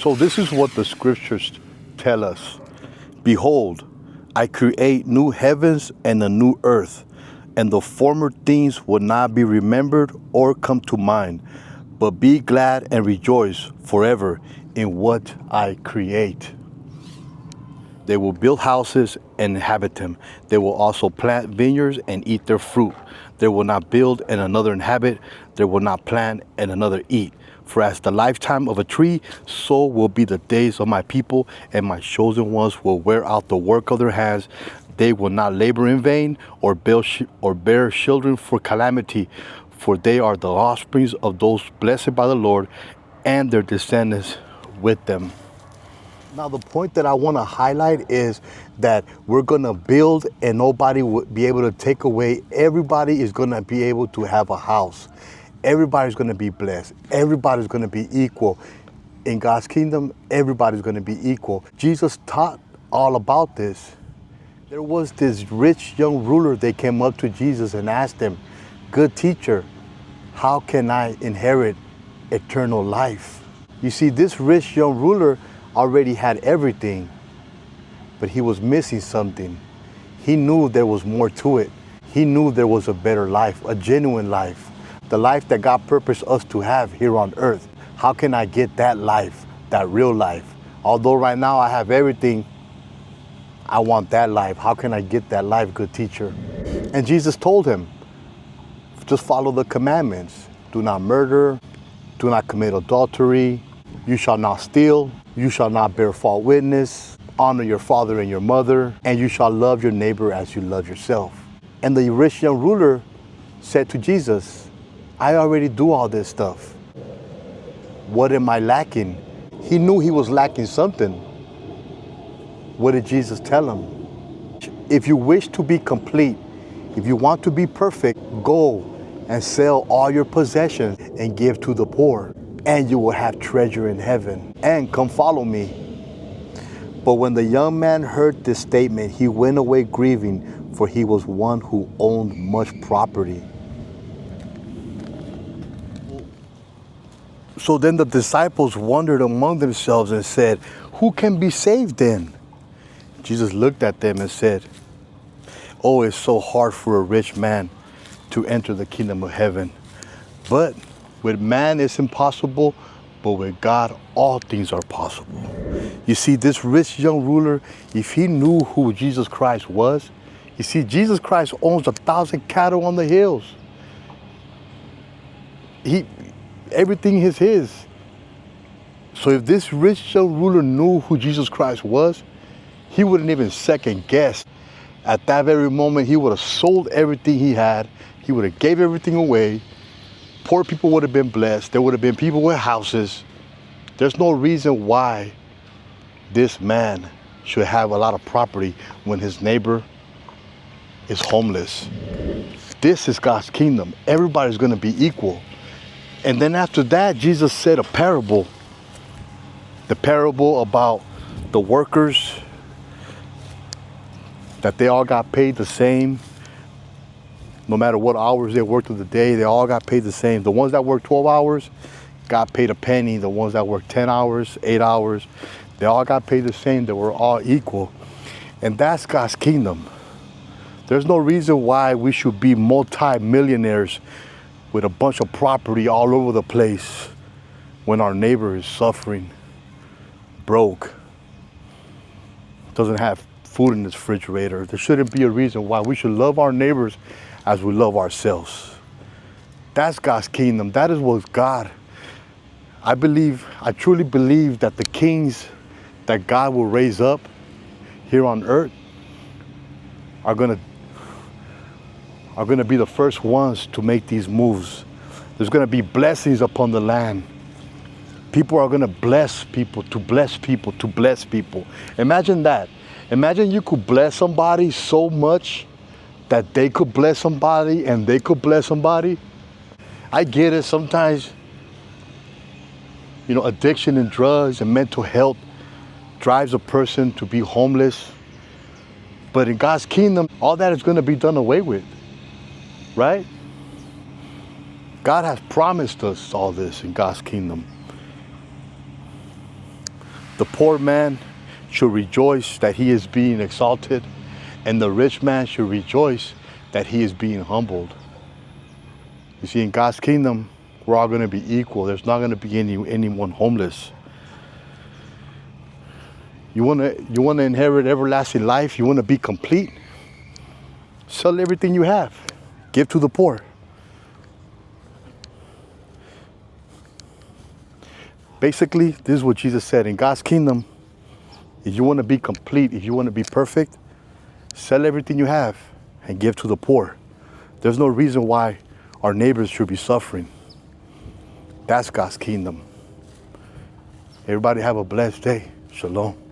So this is what the scriptures tell us. Behold, I create new heavens and a new earth, and the former things will not be remembered or come to mind, but be glad and rejoice forever in what I create. They will build houses and inhabit them. They will also plant vineyards and eat their fruit. They will not build and another inhabit. They will not plant and another eat. For as the lifetime of a tree, so will be the days of my people, and my chosen ones will wear out the work of their hands. They will not labor in vain or bear children for calamity, for they are the offspring of those blessed by the Lord, and their descendants with them. Now, the point that I want to highlight is that we're going to build and nobody will be able to take away. Everybody is going to be able to have a house. Everybody's going to be blessed. Everybody's going to be equal. In God's kingdom, everybody's going to be equal. Jesus taught all about this. There was this rich young ruler. They came up to Jesus and asked him, "Good teacher, how can I inherit eternal life?" You see, this rich young ruler already had everything, but he was missing something. He knew there was more to it. He knew there was a better life, a genuine life, the life that God purposed us to have here on earth. How can I get that life, that real life? Although right now I have everything, I want that life. How can I get that life, good teacher? And Jesus told him, just follow the commandments. Do not murder, do not commit adultery, you shall not steal, you shall not bear false witness, honor your father and your mother, and you shall love your neighbor as you love yourself. And the rich young ruler said to Jesus, I already do all this stuff. What am I lacking? He knew he was lacking something. What did Jesus tell him? If you wish to be complete, if you want to be perfect, go and sell all your possessions and give to the poor, and you will have treasure in heaven. And come follow me. But when the young man heard this statement, he went away grieving, for he was one who owned much property. So then the disciples wondered among themselves and said, who can be saved then? Jesus looked at them and said, oh, it's so hard for a rich man to enter the kingdom of heaven. But with man it's impossible, but with God all things are possible. You see, this rich young ruler, if he knew who Jesus Christ was, you see, Jesus Christ owns 1,000 cattle on the hills. Everything is his. So if this rich young ruler knew who Jesus Christ was, he wouldn't even second guess. At that very moment, he would have sold everything he had. He would have gave everything away. Poor people would have been blessed. There would have been people with houses. There's no reason why this man should have a lot of property when his neighbor is homeless. This is God's kingdom. Everybody's going to be equal. And then after that, Jesus said a parable. The parable about the workers, that they all got paid the same. No matter what hours they worked of the day, they all got paid the same. The ones that worked 12 hours got paid a penny. The ones that worked 10 hours, 8 hours, they all got paid the same. They were all equal. And that's God's kingdom. There's no reason why we should be multi-millionaires with a bunch of property all over the place when our neighbor is suffering, broke, doesn't have food in his refrigerator. There shouldn't be a reason why we should love our neighbors as we love ourselves. That's God's kingdom. That is what God, I truly believe that the kings that God will raise up here on earth are gonna be the first ones to make these moves. There's gonna be blessings upon the land. People are gonna bless people, to bless people, to bless people. Imagine that. Imagine you could bless somebody so much that they could bless somebody and they could bless somebody. I get it. Sometimes, addiction and drugs and mental health drives a person to be homeless. But in God's kingdom, all that is going to be done away with, right? God has promised us all this in God's kingdom. The poor man should rejoice that he is being exalted, and the rich man should rejoice that he is being humbled. You see, in God's kingdom, we're all going to be equal. There's not going to be anyone homeless. You want to inherit everlasting life? You want to be complete? Sell everything you have. Give to the poor. Basically, this is what Jesus said. In God's kingdom, if you want to be complete, if you want to be perfect, sell everything you have and give to the poor. There's no reason why our neighbors should be suffering. That's God's kingdom. Everybody have a blessed day. Shalom.